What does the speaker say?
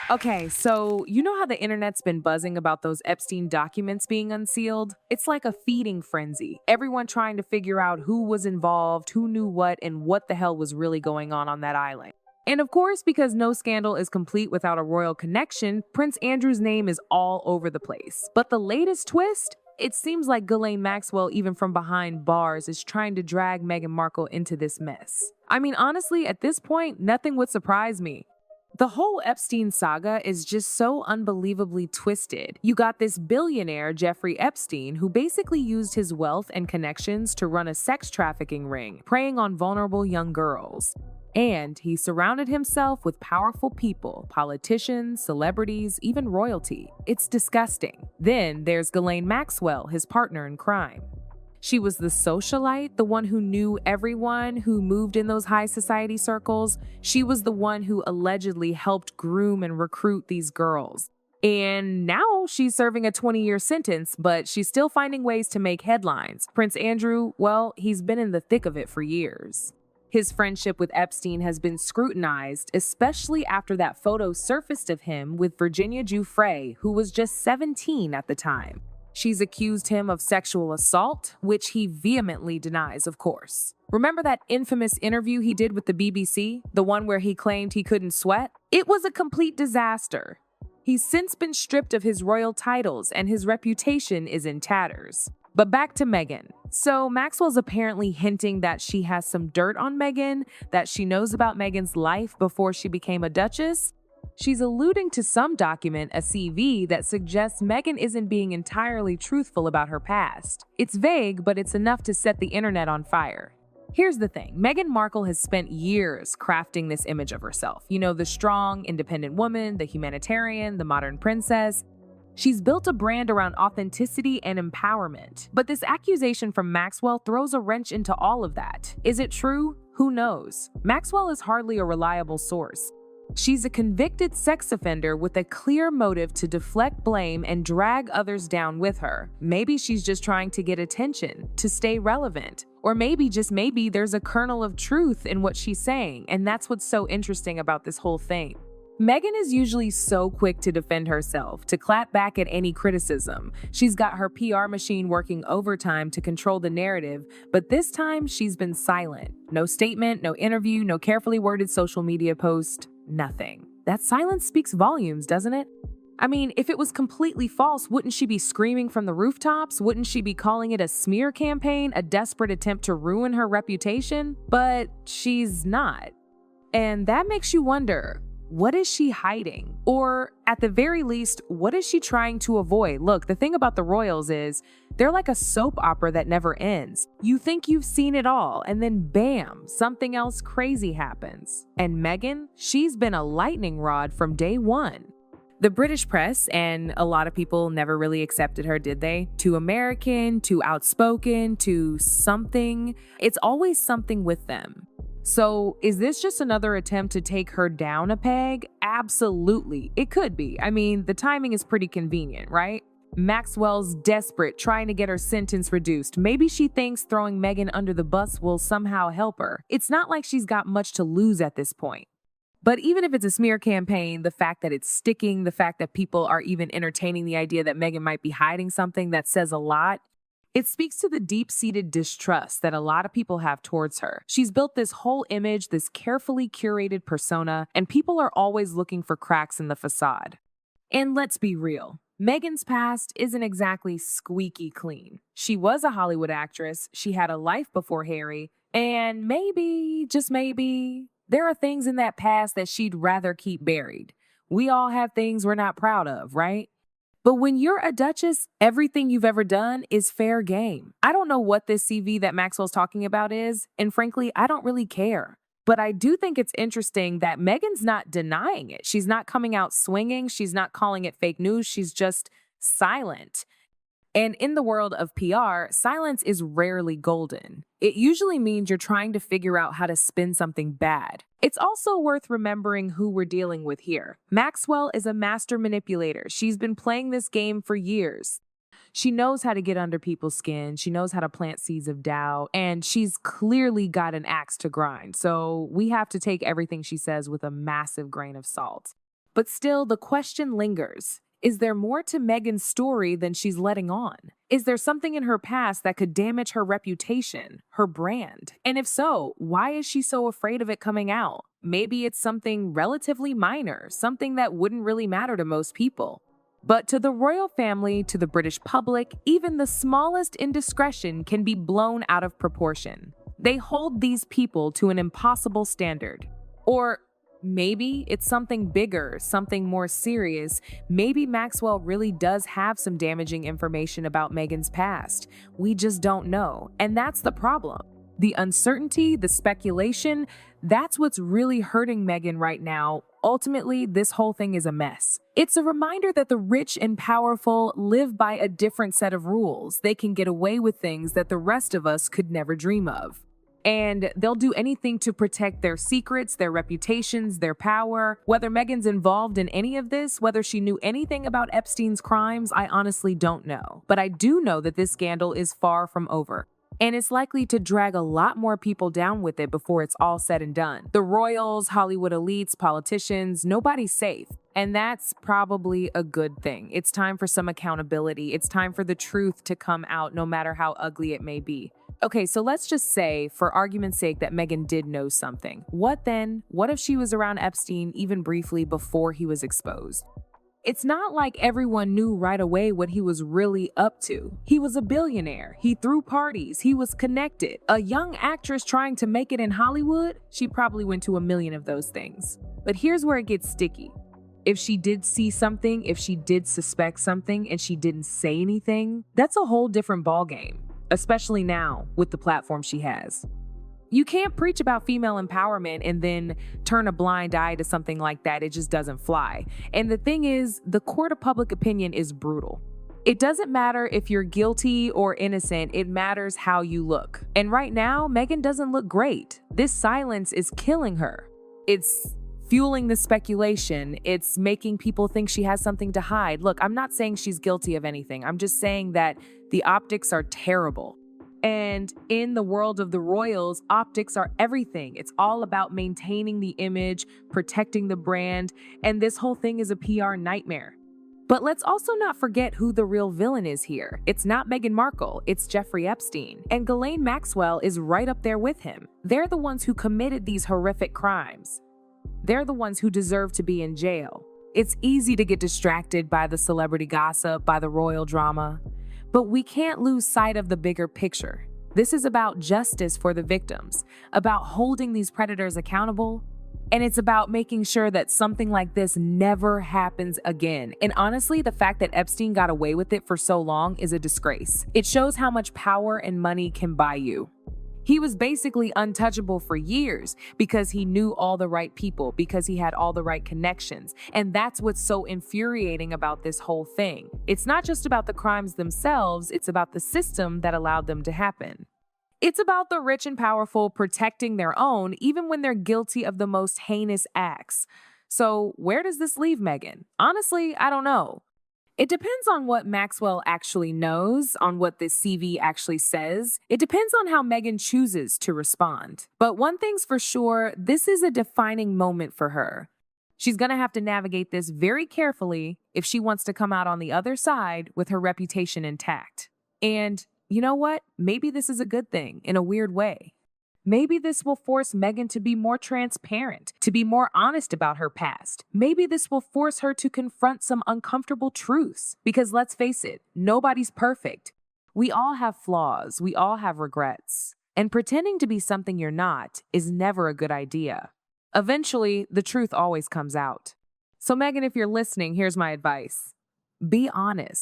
Okay, so you know how the internet's been buzzing about those Epstein documents being unsealed? It's like a feeding frenzy. Everyone trying to figure out who was involved, who knew what, and what the hell was really going on that island. And of course, because no scandal is complete without a royal connection, Prince Andrew's name is all over the place. But the latest twist? It seems like Ghislaine Maxwell, even from behind bars, is trying to drag Meghan Markle into this mess. I mean, honestly, at this point, nothing would surprise me. The whole Epstein saga is just so unbelievably twisted. You got this billionaire, Jeffrey Epstein, who basically used his wealth and connections to run a sex trafficking ring, preying on vulnerable young girls. And he surrounded himself with powerful people, politicians, celebrities, even royalty. It's disgusting. Then there's Ghislaine Maxwell, his partner in crime. She was the socialite, the one who knew everyone, who moved in those high society circles. She was the one who allegedly helped groom and recruit these girls. And now she's serving a 20-year sentence, but she's still finding ways to make headlines. Prince Andrew, well, he's been in the thick of it for years. His friendship with Epstein has been scrutinized, especially after that photo surfaced of him with Virginia Giuffre, who was just 17 at the time. She's accused him of sexual assault, which he vehemently denies, of course. Remember that infamous interview he did with the BBC? The one where he claimed he couldn't sweat? It was a complete disaster. He's since been stripped of his royal titles and his reputation is in tatters. But back to Meghan. So Maxwell's apparently hinting that she has some dirt on Meghan, that she knows about Meghan's life before she became a duchess. She's alluding to some document, a CV, that suggests Meghan isn't being entirely truthful about her past. It's vague, but it's enough to set the internet on fire. Here's the thing. Meghan Markle has spent years crafting this image of herself. You know, the strong, independent woman, the humanitarian, the modern princess. She's built a brand around authenticity and empowerment. But this accusation from Maxwell throws a wrench into all of that. Is it true? Who knows? Maxwell is hardly a reliable source. She's a convicted sex offender with a clear motive to deflect blame and drag others down with her. Maybe she's just trying to get attention, to stay relevant. Or maybe, just maybe, there's a kernel of truth in what she's saying, and that's what's so interesting about this whole thing. Meghan is usually so quick to defend herself, to clap back at any criticism. She's got her PR machine working overtime to control the narrative, but this time she's been silent. No statement, no interview, no carefully worded social media post, nothing. That silence speaks volumes, doesn't it? I mean, if it was completely false, wouldn't she be screaming from the rooftops? Wouldn't she be calling it a smear campaign, a desperate attempt to ruin her reputation? But she's not. And that makes you wonder, what is she hiding? Or at the very least, what is she trying to avoid? Look, the thing about the royals is they're like a soap opera that never ends. You think you've seen it all, and then bam, something else crazy happens. And Meghan, she's been a lightning rod from day one. The British press and a lot of people never really accepted her, did they? Too American, too outspoken, too something. It's always something with them. So is this just another attempt to take her down a peg? Absolutely. It could be. I mean, the timing is pretty convenient, right? Maxwell's desperate, trying to get her sentence reduced. Maybe she thinks throwing Meghan under the bus will somehow help her. It's not like she's got much to lose at this point. But even if it's a smear campaign, the fact that it's sticking, the fact that people are even entertaining the idea that Meghan might be hiding something, that says a lot. It speaks to the deep-seated distrust that a lot of people have towards her. She's built this whole image, this carefully curated persona, and people are always looking for cracks in the facade. And let's be real, Meghan's past isn't exactly squeaky clean. She was a Hollywood actress, she had a life before Harry, and maybe, just maybe, there are things in that past that she'd rather keep buried. We all have things we're not proud of, right? But when you're a duchess, everything you've ever done is fair game. I don't know what this CV that Maxwell's talking about is, and frankly, I don't really care. But I do think it's interesting that Meghan's not denying it. She's not coming out swinging. She's not calling it fake news. She's just silent. And in the world of PR, silence is rarely golden. It usually means you're trying to figure out how to spin something bad. It's also worth remembering who we're dealing with here. Maxwell is a master manipulator. She's been playing this game for years. She knows how to get under people's skin. She knows how to plant seeds of doubt. And she's clearly got an axe to grind. So we have to take everything she says with a massive grain of salt. But still, the question lingers. Is there more to Meghan's story than she's letting on? Is there something in her past that could damage her reputation, her brand? And if so, why is she so afraid of it coming out? Maybe it's something relatively minor, something that wouldn't really matter to most people. But to the royal family, to the British public, even the smallest indiscretion can be blown out of proportion. They hold these people to an impossible standard. Or maybe it's something bigger, something more serious. Maybe Maxwell really does have some damaging information about Meghan's past. We just don't know. And that's the problem. The uncertainty, the speculation, that's what's really hurting Meghan right now. Ultimately, this whole thing is a mess. It's a reminder that the rich and powerful live by a different set of rules. They can get away with things that the rest of us could never dream of. And they'll do anything to protect their secrets, their reputations, their power. Whether Meghan's involved in any of this, whether she knew anything about Epstein's crimes, I honestly don't know. But I do know that this scandal is far from over. And it's likely to drag a lot more people down with it before it's all said and done. The royals, Hollywood elites, politicians, nobody's safe. And that's probably a good thing. It's time for some accountability. It's time for the truth to come out, no matter how ugly it may be. Okay, so let's just say, for argument's sake, that Meghan did know something. What then? What if she was around Epstein even briefly before he was exposed? It's not like everyone knew right away what he was really up to. He was a billionaire. He threw parties. He was connected. A young actress trying to make it in Hollywood, she probably went to a million of those things. But here's where it gets sticky. If she did see something, if she did suspect something, and she didn't say anything, that's a whole different ballgame, especially now with the platform she has. You can't preach about female empowerment and then turn a blind eye to something like that. It just doesn't fly. And the thing is, the court of public opinion is brutal. It doesn't matter if you're guilty or innocent, it matters how you look. And right now, Meghan doesn't look great. This silence is killing her. It's fueling the speculation. It's making people think she has something to hide. Look, I'm not saying she's guilty of anything. I'm just saying that the optics are terrible. And in the world of the royals, optics are everything. It's all about maintaining the image, protecting the brand, and this whole thing is a PR nightmare. But let's also not forget who the real villain is here. It's not Meghan Markle, it's Jeffrey Epstein. And Ghislaine Maxwell is right up there with him. They're the ones who committed these horrific crimes. They're the ones who deserve to be in jail. It's easy to get distracted by the celebrity gossip, by the royal drama. But we can't lose sight of the bigger picture. This is about justice for the victims, about holding these predators accountable, and it's about making sure that something like this never happens again. And honestly, the fact that Epstein got away with it for so long is a disgrace. It shows how much power and money can buy you. He was basically untouchable for years because he knew all the right people, because he had all the right connections. And that's what's so infuriating about this whole thing. It's not just about the crimes themselves, it's about the system that allowed them to happen. It's about the rich and powerful protecting their own, even when they're guilty of the most heinous acts. So where does this leave Meghan? Honestly, I don't know. It depends on what Maxwell actually knows, on what this CV actually says. It depends on how Meghan chooses to respond. But one thing's for sure, this is a defining moment for her. She's going to have to navigate this very carefully if she wants to come out on the other side with her reputation intact. And you know what? Maybe this is a good thing in a weird way. Maybe this will force Meghan to be more transparent, to be more honest about her past. Maybe this will force her to confront some uncomfortable truths. Because let's face it, nobody's perfect. We all have flaws. We all have regrets. And pretending to be something you're not is never a good idea. Eventually, the truth always comes out. So Meghan, if you're listening, here's my advice. Be honest.